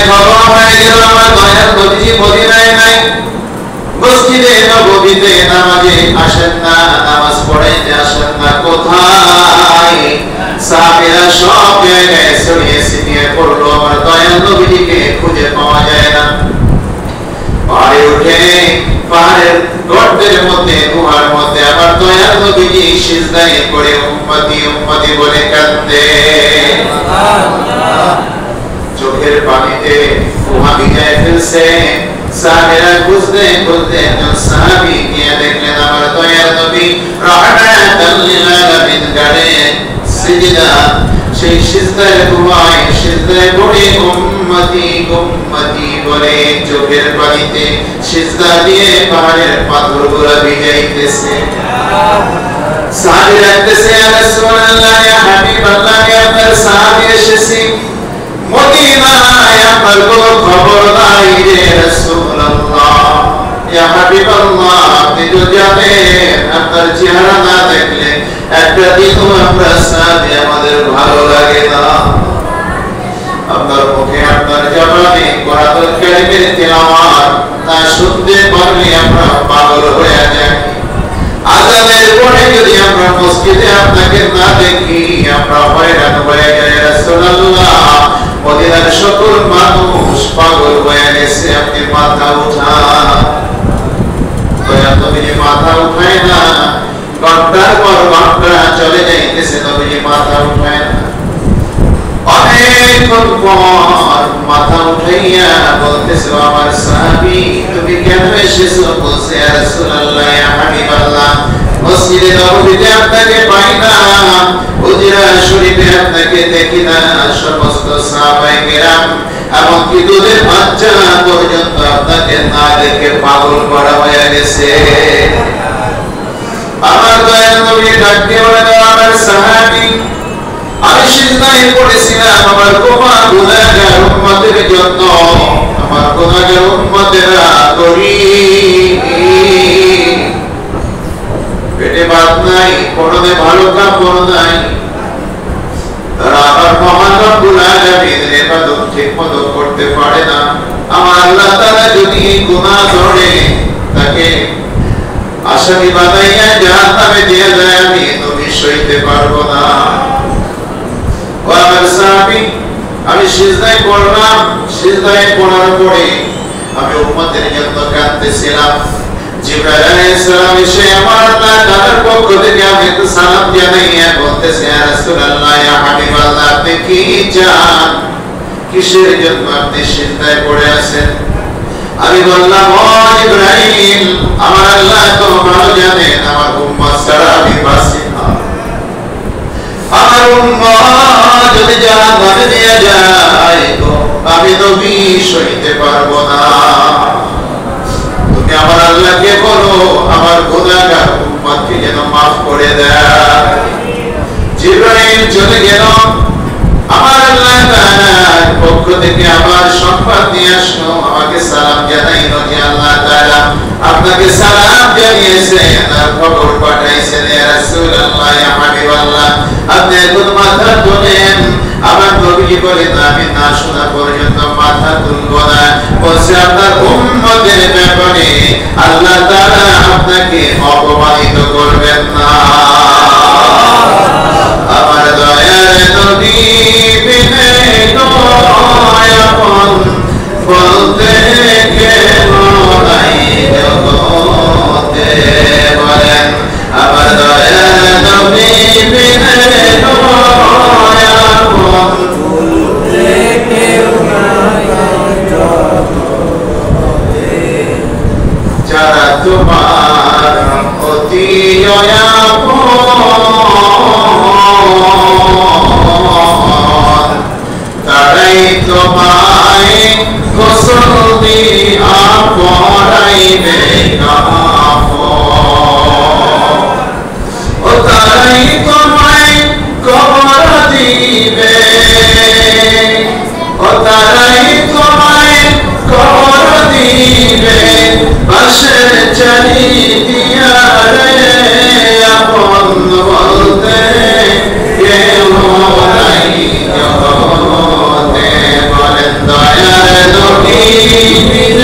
খবর হয়ে গেল আমার দয়াল নবীজি মদিনায় নাই, মসজিদে নববীতে নামাজে আসেন না, নামাজ পড়াইতে আসেন না, কোথায়? সাহাবীরা সব জায়গায় ছড়িয়ে ছিটিয়ে পড়লো, আমার দয়াল নবীজিকে খুঁজে পাওয়া যায় না। পাহাড়ে উঠে পাহাড়ের গর্তের মধ্যে গুহার মধ্যে আমার দয়াল নবীজি সিজদায় পড়ে উম্মতি উম্মতি বলে কাঁদে, চোখের পানিতে গুহা ভিজায় ফেলছে। সাহাবীরা খুঁজতে খুঁজতে একজন সাহাবী গিয়ে দেখলেন আমার দয়াল নবী রাহমাতাল লিল আলামিন গাড়ে সিজদা, সেই সিজদায় গুহায় সিজদায় পড়ে উম্মতি উম্মতি বলে চোখের পানিতে সিজদা দিয়ে পাহাড়ের পাথরগুলো ভিজাইতেছে। সাহাবীরা বলতেছে ইয়া রাসূলুল্লাহ, ইয়া হাবিবাল্লাহ, আপনার সাহাবী এসেছে মদিনায়, আপনার কোনো খবর নাই রে রাসূলুল্লাহ। ইয়া হাবিবাল্লাহ, আপনি তো জানেন আপনার চেহারা না দেখলে একটা দিনও আমরা সাহাবী আমাদের ভালো লাগে না। আপনার মুখে আপনার জবানে কোরআনুল কারীমের তেলাওয়াত তা শুনতে পারলে আমরা পাগল হয়ে যাই। আযানের পরে যদি আমরা মসজিদে আপনাকে না দেখি আমরা হয়রান হয়ে যাই। রাসূলুল্লাহ, মদিনার সকল মানুষ পাগল হয়ে গেছে, আপনি মাথা উঠান। দয়াল নবীজি মাথা উঠায় না, ঘন্টার পর ঘন্টা চলে যাইতেছে, নবীজি মাথা উঠায় না। অনেকক্ষণ পর মাথা উঠাইয়া বলতেছে আমার সাহাবী, তুমি কেন এসেছো? বলছে ইয়া রাসূলুল্লাহ, ইয়া হাবিবাল্লাহ, মসজিদে নববীতে আপনাকে পাই না, হুজরা শরীফে আপনাকে দেখি না, সমস্ত সাহাবায়ে কেরাম এমনকি দুধের বাচ্চা পর্যন্ত আপনাকে না দেখে পাগল করা হয়ে গেছে। আমার দয়াল নবী ডাক দিয়ে বলেন আমার সাহাবী, আমি সিজদায় পড়েছিলাম আমার গুনাহগার উম্মতের জন্য, আমার গুনাহগার উম্মতেরা গরীব, পেটে ভাত নাই, পরনে ভালো কাপড় নাই, তারা আমার মহান রব্বুল আলামিনের ইবাদত ঠিকমতো করতে পারে না। আমার আল্লাহ তাআলা যদি গুনাহ ধরে তাকে আসামি বানাইয়া জাহান্নামে দিয়ে যায়, আমি নবী সইতে পারবো না। আমার সাহাবী, আমি সিজদায় পড়লাম, সিজদায় পড়ার পরে আমি উম্মতের জন্য কাঁদতেছিলাম। জিবরাইল আলাইহিস সালাম এসে আমার আল্লাহর পক্ষ থেকে আমাকে সালাম জানাইয়া বলতেছে ইয়া রাসূলুল্লাহ, ইয়া হাবিবাল্লাহ, আপনি কি চান? কিসের জন্য আপনি সিজদায় পড়ে আছেন? আমি বললাম ও জিবরাইল, আমার আল্লাহ তো ভালো জানেন আমার উম্মত ছাড়া আমি বাঁচি না, আমার উম্মত যদি জাহান্নামে নিয়ে যায় তো আমি নবী সইতে পারবো না। তুমি আমার আল্লাহকে বলো আমার গুনাহগার উম্মতকে যেন মাফ করে দেয়। জিবরাইল চলে গেল, আমার আল্লাহ তাআলার পক্ষ থেকে আবার সংবাদ নিয়ে আসলো, আমাকে সালাম জানাইলো যে আল্লাহ তাআলা আপনাকে সালাম জানিয়েছেন আর খবর পাঠাইছেন ইয়া রাসূলুল্লাহ, ইয়া হাবিবাল্লাহ, আপনি এখন মাথা তোলেন। আমার নবী বলেন আমি না শোনা পর্যন্ত মাথা তুলব না। বলছে আপনার উম্মতের ব্যাপারে আল্লাহ তাআলা আপনাকে অপমানিত করবেন না। আমার দয়ার নবী বিনে দয়াপন বলতে কেন নাই জগতে, বলেন আমার দয়ার নবী বিনে দয়াপন বলতে কেউ নাই জগতে, যারা তোমার অতি তারাই তোমায় গোসল দিয়া পরাইবে ও তারাই তোমায় কবর দিবে, ও তারাই তোমায় কবর দিবে, পাশে চারি দিয়া রে আপন বলতে কেউ নাই জগতে, বলেন দয়ার في